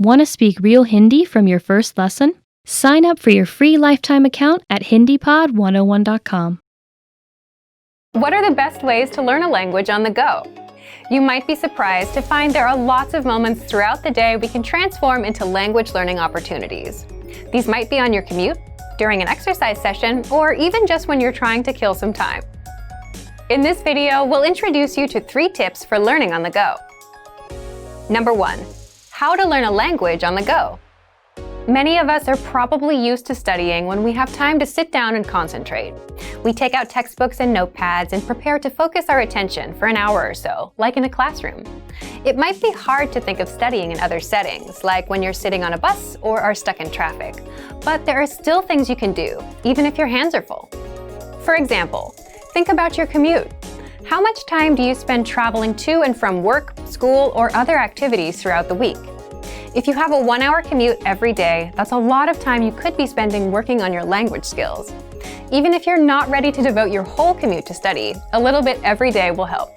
Want to speak real Hindi from your first lesson? Sign up for your free lifetime account at HindiPod101.com. What are the best ways to learn a language on the go? You might be surprised to find there are lots of moments throughout the day we can transform into language learning opportunities. These might be on your commute, during an exercise session, or even just when you're trying to kill some time. In this video, we'll introduce you to 3 tips for learning on the go. Number 1. How to learn a language on the go. Many of us are probably used to studying when we have time to sit down and concentrate. We take out textbooks and notepads and prepare to focus our attention for an hour or so, like in a classroom. It might be hard to think of studying in other settings, like when you're sitting on a bus or are stuck in traffic. But there are still things you can do, even if your hands are full. For example, think about your commute. How much time do you spend traveling to and from work, school, or other activities throughout the week? If you have a 1-hour commute every day, that's a lot of time you could be spending working on your language skills. Even if you're not ready to devote your whole commute to study, a little bit every day will help.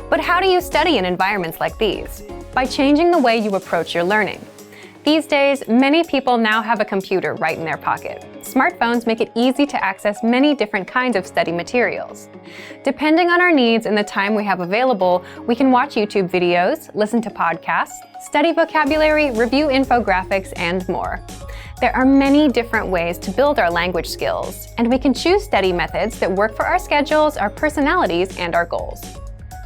But how do you study in environments like these? By changing the way you approach your learning. These days, many people now have a computer right in their pocket. Smartphones make it easy to access many different kinds of study materials. Depending on our needs and the time we have available, we can watch YouTube videos, listen to podcasts, study vocabulary, review infographics, and more. There are many different ways to build our language skills, and we can choose study methods that work for our schedules, our personalities, and our goals.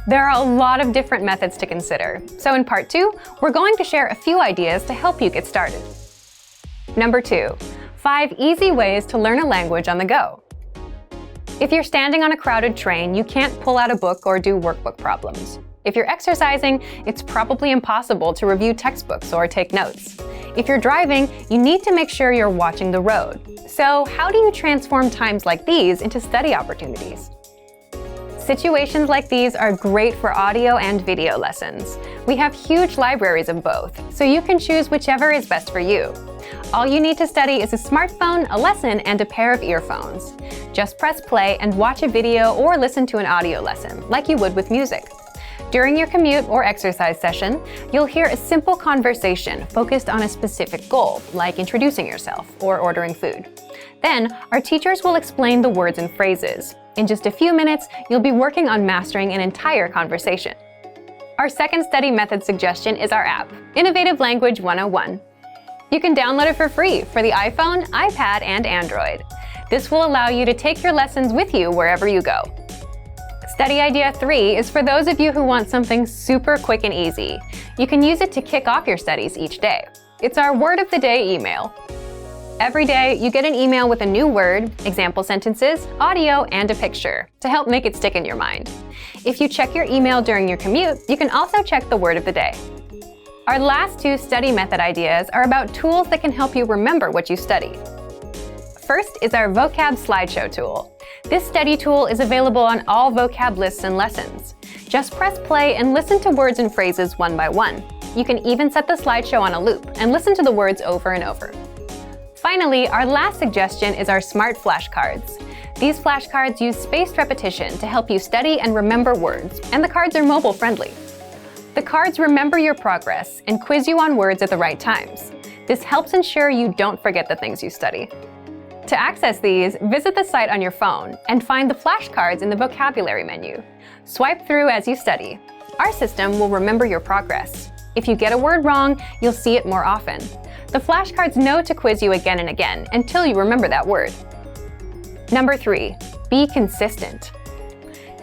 There are a lot of different methods to consider, so in part 2, we're going to share a few ideas to help you get started. Number 2, 5 easy ways to learn a language on the go. If you're standing on a crowded train, you can't pull out a book or do workbook problems. If you're exercising, it's probably impossible to review textbooks or take notes. If you're driving, you need to make sure you're watching the road. So how do you transform times like these into study opportunities? Situations like these are great for audio and video lessons. We have huge libraries of both, so you can choose whichever is best for you. All you need to study is a smartphone, a lesson, and a pair of earphones. Just press play and watch a video or listen to an audio lesson, like you would with music. During your commute or exercise session, you'll hear a simple conversation focused on a specific goal, like introducing yourself or ordering food. Then, our teachers will explain the words and phrases. In just a few minutes, you'll be working on mastering an entire conversation. Our second study method suggestion is our app, Innovative Language 101. You can download it for free for the iPhone, iPad, and Android. This will allow you to take your lessons with you wherever you go. Study idea 3 is for those of you who want something super quick and easy. You can use it to kick off your studies each day. It's our word of the day email. Every day, you get an email with a new word, example sentences, audio, and a picture to help make it stick in your mind. If you check your email during your commute, you can also check the word of the day. Our last 2 study method ideas are about tools that can help you remember what you study. First is our vocab slideshow tool. This study tool is available on all vocab lists and lessons. Just press play and listen to words and phrases one by one. You can even set the slideshow on a loop and listen to the words over and over. Finally, our last suggestion is our smart flashcards. These flashcards use spaced repetition to help you study and remember words, and the cards are mobile friendly. The cards remember your progress and quiz you on words at the right times. This helps ensure you don't forget the things you study. To access these, visit the site on your phone and find the flashcards in the vocabulary menu. Swipe through as you study. Our system will remember your progress. If you get a word wrong, you'll see it more often. The flashcards know to quiz you again and again until you remember that word. Number 3, be consistent.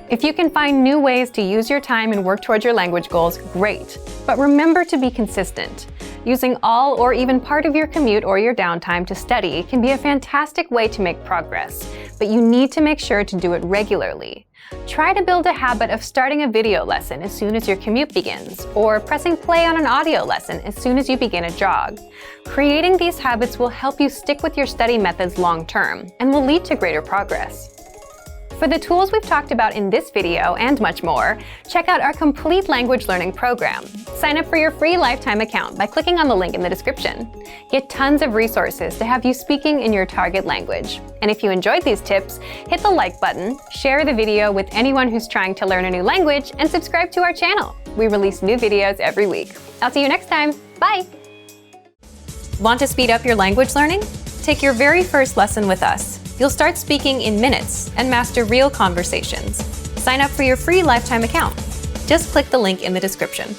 If you can find new ways to use your time and work towards your language goals, great. But remember to be consistent. Using all or even part of your commute or your downtime to study can be a fantastic way to make progress, but you need to make sure to do it regularly. Try to build a habit of starting a video lesson as soon as your commute begins, or pressing play on an audio lesson as soon as you begin a jog. Creating these habits will help you stick with your study methods long term and will lead to greater progress. For the tools we've talked about in this video and much more, check out our complete language learning program. Sign up for your free lifetime account by clicking on the link in the description. Get tons of resources to have you speaking in your target language. And if you enjoyed these tips, hit the like button, share the video with anyone who's trying to learn a new language, and subscribe to our channel. We release new videos every week. I'll see you next time. Bye! Want to speed up your language learning? Take your very first lesson with us. You'll start speaking in minutes and master real conversations. Sign up for your free lifetime account. Just click the link in the description.